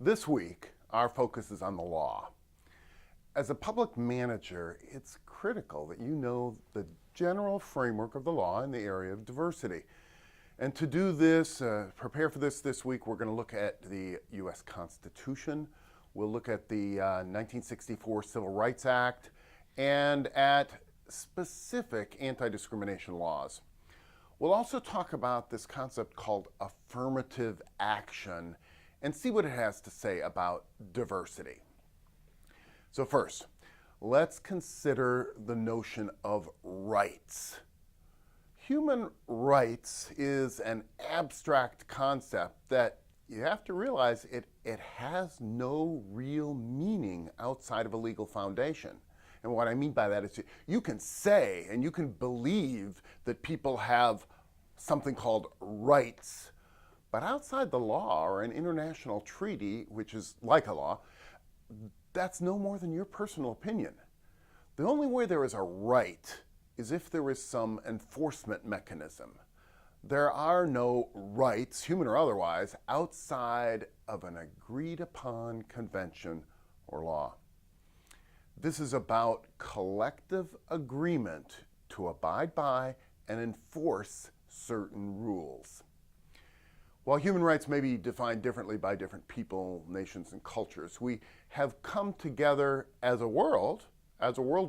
This week, our focus is on the law. As a public manager, it's critical that you know the general framework of the law in the area of diversity. And to do this, prepare for this week, we're going to look at the U.S. Constitution. We'll look at the 1964 Civil Rights Act and at specific anti-discrimination laws. We'll also talk about this concept called affirmative action and see what it has to say about diversity. So first, let's consider the notion of rights. Human rights is an abstract concept that you have to realize it has no real meaning outside of a legal foundation. And what I mean by that is you can say and you can believe that people have something called rights, but outside the law or an international treaty, which is like a law, that's no more than your personal opinion. The only way there is a right is if there is some enforcement mechanism. There are no rights, human or otherwise, outside of an agreed upon convention or law. This is about collective agreement to abide by and enforce certain rules. While human rights may be defined differently by different people, nations, and cultures, we have come together as a world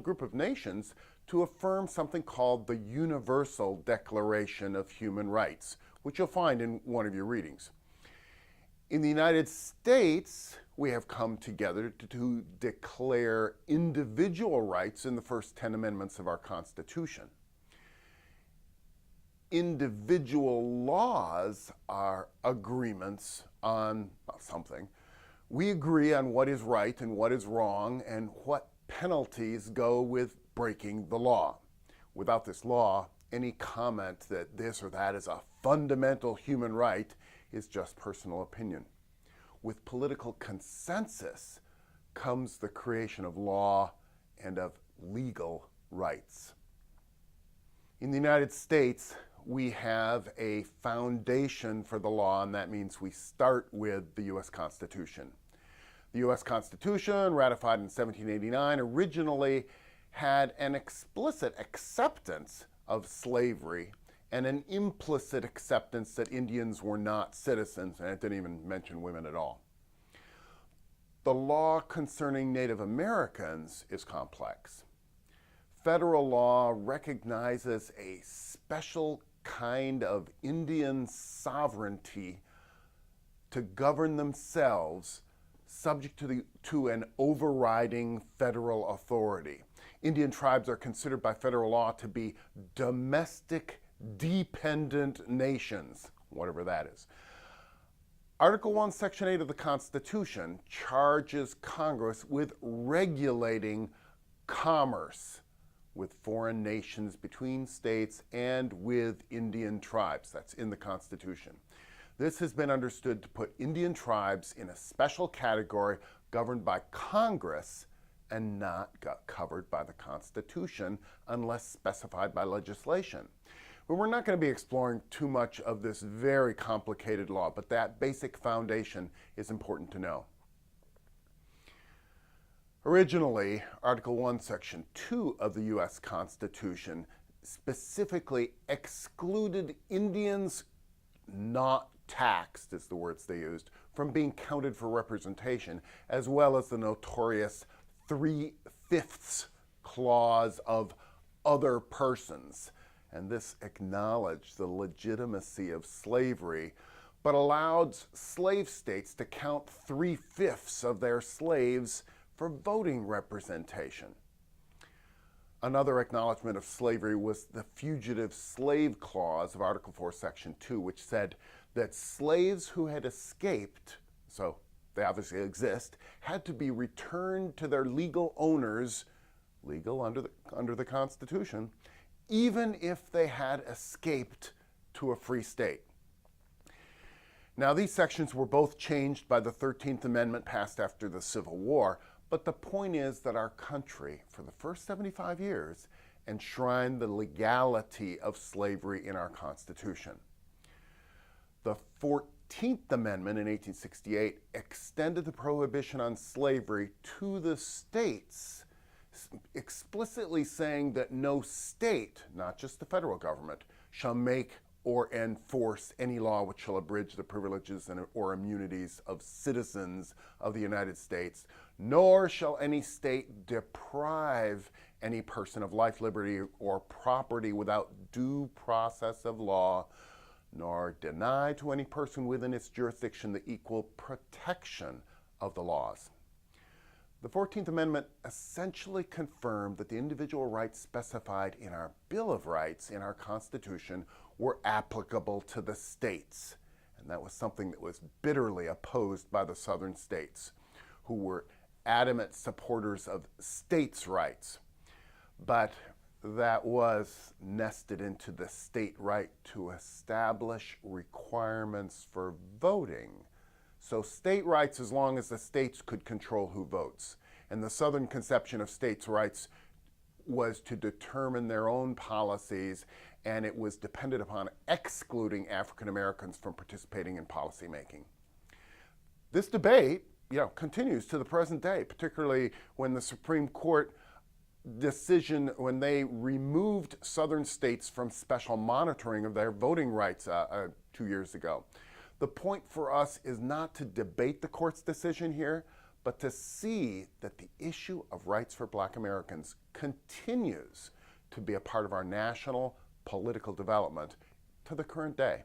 group of nations, to affirm something called the Universal Declaration of Human Rights, which you'll find in one of your readings. In the United States, we have come together to declare individual rights in the first 10 amendments of our Constitution. Individual laws are agreements on something. We agree on what is right and what is wrong and what penalties go with breaking the law. Without this law, any comment that this or that is a fundamental human right is just personal opinion. With political consensus comes the creation of law and of legal rights. In the United States, we have a foundation for the law, and that means we start with the U.S. Constitution. The U.S. Constitution, ratified in 1789, originally had an explicit acceptance of slavery and an implicit acceptance that Indians were not citizens, and it didn't even mention women at all. The law concerning Native Americans is complex. Federal law recognizes a special kind of Indian sovereignty to govern themselves, subject to an overriding federal authority. Indian tribes are considered by federal law to be domestic dependent nations, whatever that is. Article 1, Section 8 of the Constitution charges Congress with regulating commerce with foreign nations, between states, and with Indian tribes. That's in the Constitution. This has been understood to put Indian tribes in a special category governed by Congress and not covered by the Constitution unless specified by legislation. But we're not going to be exploring too much of this very complicated law, but that basic foundation is important to know. Originally, Article 1, Section 2 of the U.S. Constitution specifically excluded Indians not taxed, is the words they used, from being counted for representation, as well as the notorious 3/5 clause of other persons. And this acknowledged the legitimacy of slavery, but allowed slave states to count 3/5 of their slaves for voting representation. Another acknowledgement of slavery was the Fugitive Slave Clause of Article 4, Section 2, which said that slaves who had escaped, so they obviously exist, had to be returned to their legal owners, legal under the Constitution, even if they had escaped to a free state. Now, these sections were both changed by the 13th Amendment passed after the Civil War, but the point is that our country, for the first 75 years, enshrined the legality of slavery in our Constitution. The Fourteenth Amendment in 1868 extended the prohibition on slavery to the states, explicitly saying that no state, not just the federal government, shall make or enforce any law which shall abridge the privileges or immunities of citizens of the United States, nor shall any state deprive any person of life, liberty, or property without due process of law, nor deny to any person within its jurisdiction the equal protection of the laws. The 14th Amendment essentially confirmed that the individual rights specified in our Bill of Rights in our Constitution were applicable to the states. And that was something that was bitterly opposed by the southern states, who were adamant supporters of states' rights. But that was nested into the state right to establish requirements for voting. So state rights as long as the states could control who votes. And the Southern conception of states' rights was to determine their own policies, and it was dependent upon excluding African Americans from participating in policymaking. This debate, continues to the present day, particularly when the Supreme Court decision, when they removed Southern states from special monitoring of their voting rights 2 years ago. The point for us is not to debate the court's decision here, but to see that the issue of rights for Black Americans continues to be a part of our national political development to the current day.